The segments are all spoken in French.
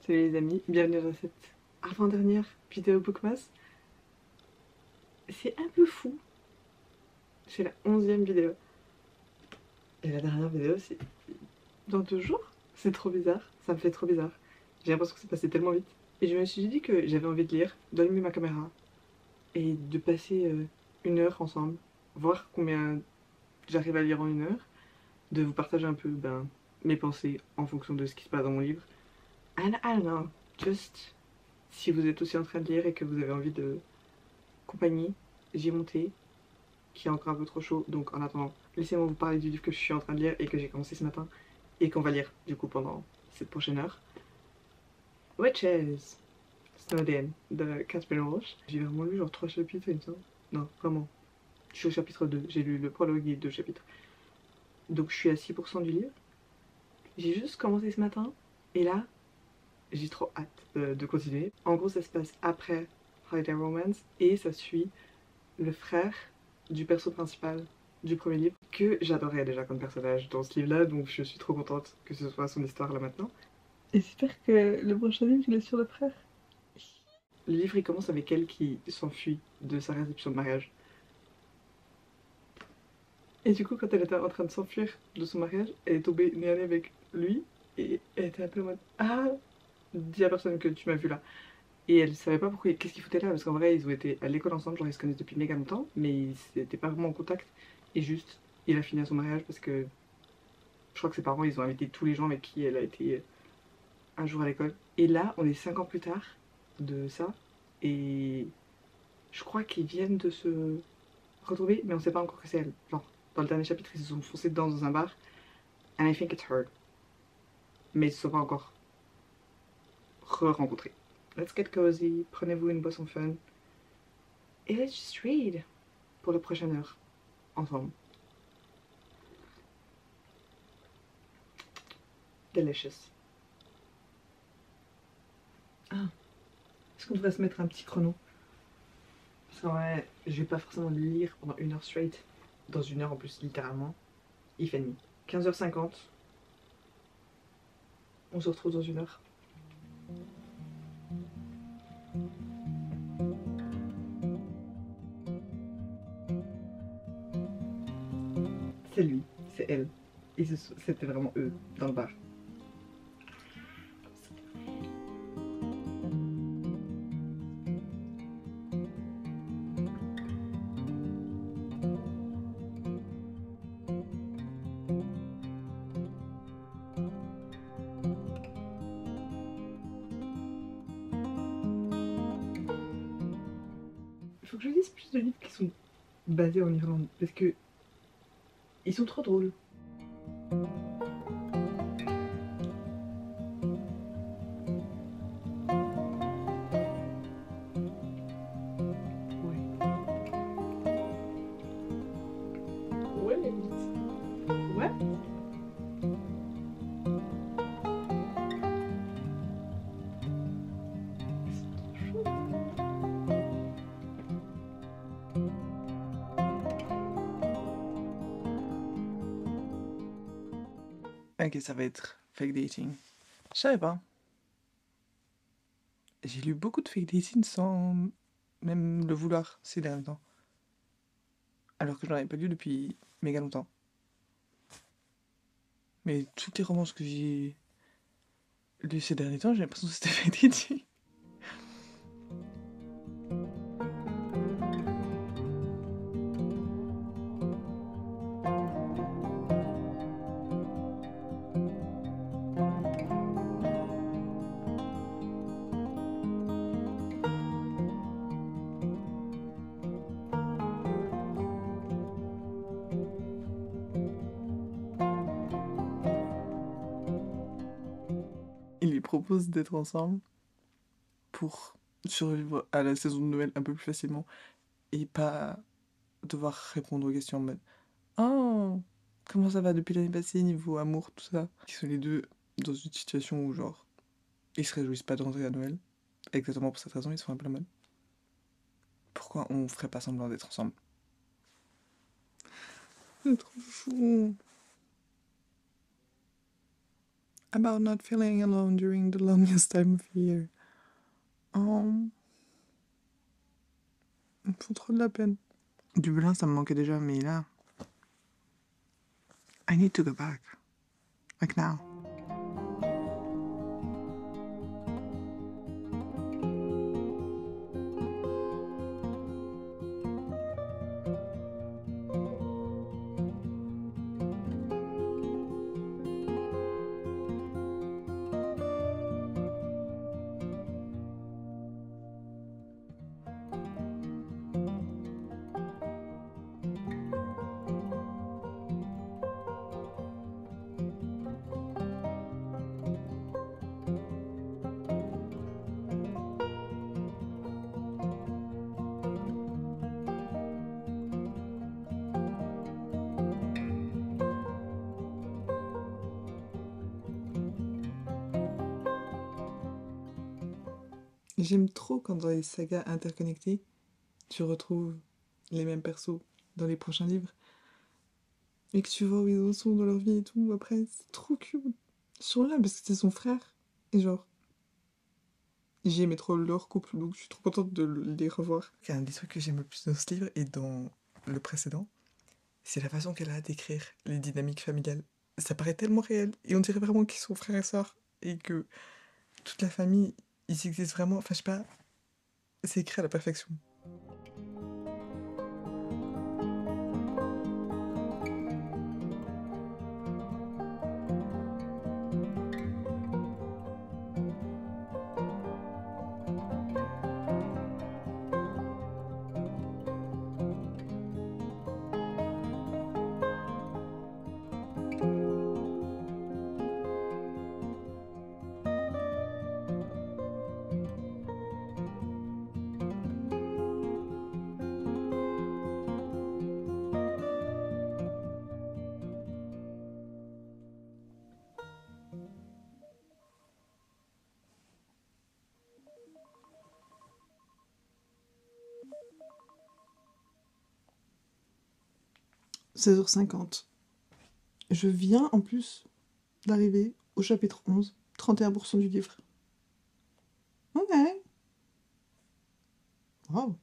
Salut les amis, bienvenue dans cette avant-dernière vidéo Bookmas. C'est un peu fou, c'est la 11e vidéo. Et la dernière vidéo c'est dans 2 jours. C'est trop bizarre, ça me fait trop bizarre. J'ai l'impression que c'est passé tellement vite. Et je me suis dit que j'avais envie de lire, d'allumer ma caméra et de passer 1 heure ensemble, voir combien j'arrive à lire en 1 heure, de vous partager un peu mes pensées en fonction de ce qui se passe dans mon livre. And I don't know, just si vous êtes aussi en train de lire et que vous avez envie de compagnie, j'ai monté, qui est encore un peu trop chaud, donc en attendant, laissez-moi vous parler du livre que je suis en train de lire et que j'ai commencé ce matin, et qu'on va lire du coup pendant cette prochaine heure. Witches, Snowden, de Catherine Walsh. J'ai vraiment lu genre 3 chapitres, il me semble. Non, vraiment. Je suis au chapitre 2, j'ai lu le prologue et 2 chapitres. Donc je suis à 6% du livre. J'ai juste commencé ce matin, et là, j'ai trop hâte de continuer. En gros, ça se passe après Holiday Romance, et ça suit le frère du perso principal du premier livre, que j'adorais déjà comme personnage dans ce livre-là, donc je suis trop contente que ce soit son histoire là maintenant. Et j'espère que le prochain livre, il est sur le frère. Le livre, il commence avec elle qui s'enfuit de sa réception de mariage. Et du coup, quand elle était en train de s'enfuir de son mariage, elle est tombée nez à nez avec lui, et elle était un peu en mode « Ah, dis à personne que tu m'as vu là ». Et elle savait pas pourquoi, qu'est-ce qu'ils foutaient là, parce qu'en vrai, ils ont été à l'école ensemble, genre ils se connaissent depuis méga longtemps, mais ils n'étaient pas vraiment en contact. Et juste, il a fini à son mariage parce que je crois que ses parents, ils ont invité tous les gens avec qui elle a été un jour à l'école. Et là, on est 5 ans plus tard de ça, et je crois qu'ils viennent de se retrouver, mais on sait pas encore que c'est elle. Genre, dans le dernier chapitre, ils se sont foncés dedans dans un bar, and I think it's her. Mais ils se sont pas encore re-rencontrés. Let's get cozy, prenez-vous une boisson fun, et let's just read pour la prochaine heure, ensemble. Delicious. Ah, est-ce qu'on devrait se mettre un petit chrono? Parce qu'en vrai, je vais pas forcément lire pendant 1 heure straight. Dans 1 heure en plus, littéralement. Il fait nuit. 15h50. On se retrouve dans 1 heure. C'est lui, c'est elle. Et c'était vraiment eux, dans le bar. Il faut que je lise plus de livres qui sont basés en Irlande. Parce que ils sont trop drôles. Ouais. Ouais. Ouais. C'est trop chou. Ok, ça va être fake dating. Je savais pas. J'ai lu beaucoup de fake dating sans même le vouloir ces derniers temps. Alors que je n'en avais pas lu depuis méga longtemps. Mais toutes les romances que j'ai lues ces derniers temps, j'ai l'impression que c'était fake dating. Il lui propose d'être ensemble pour survivre à la saison de Noël un peu plus facilement et pas devoir répondre aux questions en mode «Oh, comment ça va depuis l'année passée niveau amour, tout ça?» Ils sont les deux dans une situation où genre ils se réjouissent pas de rentrer à Noël. Exactement pour cette raison, ils sont un peu la mode. Pourquoi on ferait pas semblant d'être ensemble? C'est trop chou. about not feeling alone during the longest time of year. Oh. Ils me font trop de la peine. Dublin, ça me manquait déjà, mais là... I need to go back. Like now. J'aime trop quand dans les sagas interconnectées, tu retrouves les mêmes persos dans les prochains livres. Et que tu vois où ils en sont dans leur vie et tout. Après, c'est trop cute. Ils sont là parce que c'est son frère. Et genre, j'aimais trop leur couple, donc je suis trop contente de les revoir. Un des trucs que j'aime le plus dans ce livre et dans le précédent, c'est la façon qu'elle a d'écrire les dynamiques familiales. Ça paraît tellement réel. Et on dirait vraiment qu'ils sont frères et sœurs. Et que toute la famille, ils existent vraiment. Enfin, je sais pas, c'est écrit à la perfection. « 16h50. Je viens en plus d'arriver au chapitre 11, 31% du livre. Ok. Wow.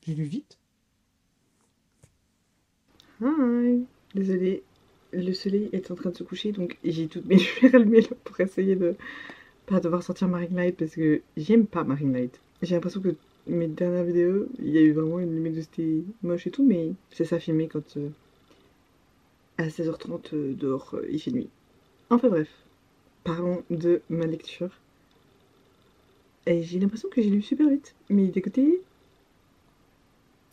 J'ai lu vite. Hi. Désolée, le soleil est en train de se coucher, donc j'ai toutes mes lumières allumées là pour essayer de pas devoir sortir ma ring light parce que j'aime pas ma ring light. J'ai l'impression que mes dernières vidéos, il y a eu vraiment une limite de c'était moche et tout, mais c'est ça filmé quand à 16h30 dehors il fait nuit. Enfin bref, parlons de ma lecture. Et j'ai l'impression que j'ai lu super vite, mais d'un côté,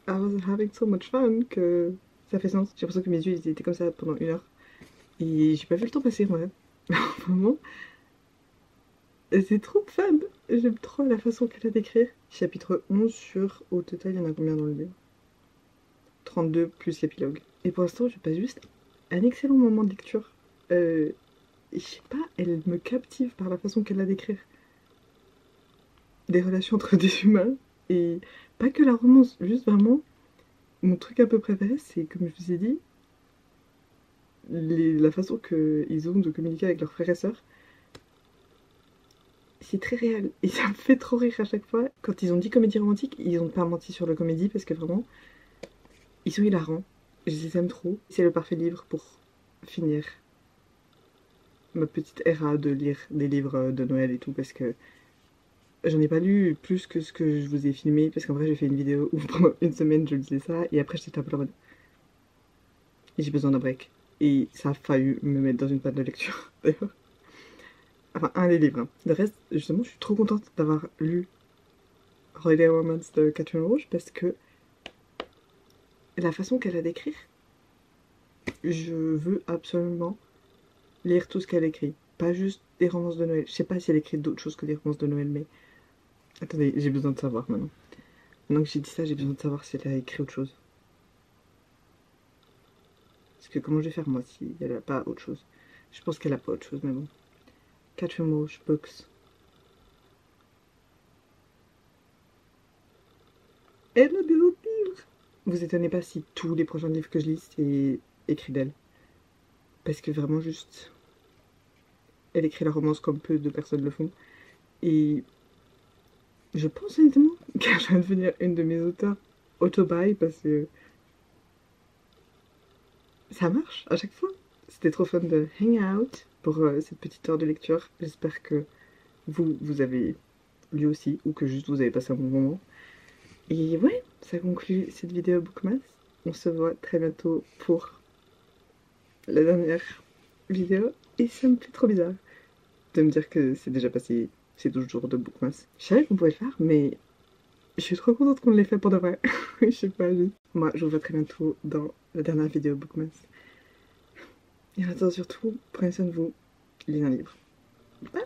I was having so much fun que ça fait sens. J'ai l'impression que mes yeux ils étaient comme ça pendant 1 heure. Et j'ai pas vu le temps passer, moi. Vraiment, c'est trop fun. J'aime trop la façon qu'elle a d'écrire. Chapitre 11 sur, au total, il y en a combien dans le livre? 32 plus l'épilogue. Et pour l'instant, je passe juste un excellent moment de lecture. Je sais pas, elle me captive par la façon qu'elle a d'écrire. Des relations entre des humains. Et pas que la romance, juste vraiment, mon truc un peu préféré, c'est, comme je vous ai dit, la façon qu'ils ont de communiquer avec leurs frères et sœurs. C'est très réel. Et ça me fait trop rire à chaque fois. Quand ils ont dit comédie romantique, ils ont pas menti sur la comédie parce que vraiment, ils sont hilarants. Je les aime trop. C'est le parfait livre pour finir ma petite era de lire des livres de Noël et tout parce que j'en ai pas lu plus que ce que je vous ai filmé parce qu'en vrai j'ai fait une vidéo où pendant une semaine je lisais ça et après j'étais un peu en mode j'ai besoin d'un break. Et ça a failli me mettre dans une panne de lecture d'ailleurs. Enfin un des livres. Hein. Le reste, justement, je suis trop contente d'avoir lu Holiday Romance de Catherine Rouge parce que la façon qu'elle a d'écrire, je veux absolument lire tout ce qu'elle écrit. Pas juste des romances de Noël. Je sais pas si elle écrit d'autres choses que des romances de Noël, mais... Attendez, j'ai besoin de savoir maintenant. Maintenant que j'ai dit ça, j'ai besoin de savoir si elle a écrit autre chose. Parce que comment je vais faire moi si elle a pas autre chose? Je pense qu'elle a pas autre chose, mais bon. Catherine Rouge Books. Elle a des autres livres. Vous étonnez pas si tous les prochains livres que je lis, c'est écrit d'elle. Parce que vraiment juste... Elle écrit la romance comme peu de personnes le font. Et je pense honnêtement qu'elle va devenir une de mes auteurs auto-buy parce que ça marche à chaque fois. C'était trop fun de hang out pour cette petite heure de lecture. J'espère que vous avez lu aussi ou que juste vous avez passé un bon moment. Et ouais, ça conclut cette vidéo Bookmas. On se voit très bientôt pour la dernière vidéo. Et ça me fait trop bizarre de me dire que c'est déjà passé ces 12 jours de Bookmas. Je savais qu'on pouvait le faire, mais je suis trop contente qu'on l'ait fait pour de vrai. Je sais pas, juste. Moi, je vous vois très bientôt dans la dernière vidéo Bookmas. Et en attendant, surtout, prenez soin de vous, lisez un livre. Bye.